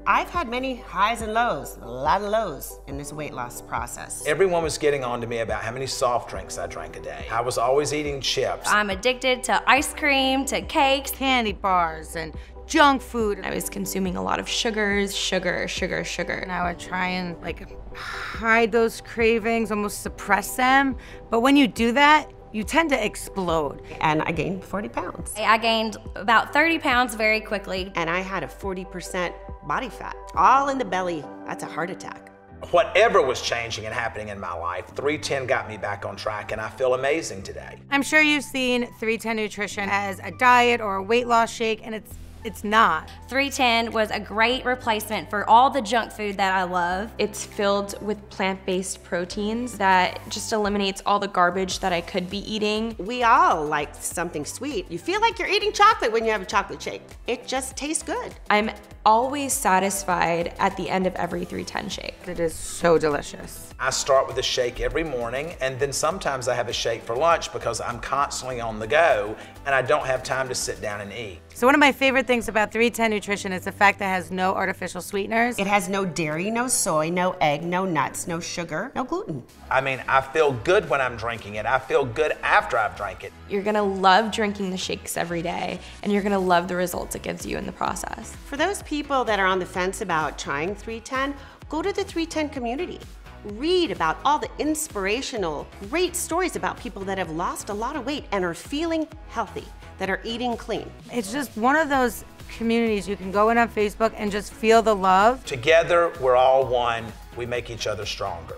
I've had many highs and lows, a lot of lows in this weight loss process. Everyone was getting on to me about how many soft drinks I drank a day. I was always eating chips. I'm addicted to ice cream, to cakes, candy bars, and junk food. I was consuming a lot of sugars, sugar. And I would try and hide those cravings, almost suppress them. But when you do that, you tend to explode. And I gained 40 pounds. I gained about 30 pounds very quickly. And I had a 40% body fat, all in the belly. That's a heart attack. Whatever was changing and happening in my life, 310 got me back on track, and I feel amazing today. I'm sure you've seen 310 Nutrition as a diet or a weight loss shake, and it's not. 310 was a great replacement for all the junk food that I love. It's filled with plant-based proteins that just eliminates all the garbage that I could be eating. We all like something sweet. You feel like you're eating chocolate when you have a chocolate shake. It just tastes good. I'm always satisfied at the end of every 310 shake. It is so delicious. I start with a shake every morning, and then sometimes I have a shake for lunch because I'm constantly on the go and I don't have time to sit down and eat. So one of my favorite things about 310 Nutrition is the fact that it has no artificial sweeteners. It has no dairy, no soy, no egg, no nuts, no sugar, no gluten. I mean, I feel good when I'm drinking it. I feel good after I've drank it. You're gonna love drinking the shakes every day, and you're gonna love the results it gives you in the process. For those people that are on the fence about trying 310, go to the 310 community. Read about all the inspirational, great stories about people that have lost a lot of weight and are feeling healthy, that are eating clean. It's just one of those communities you can go in on Facebook and just feel the love. Together, we're all one. We make each other stronger.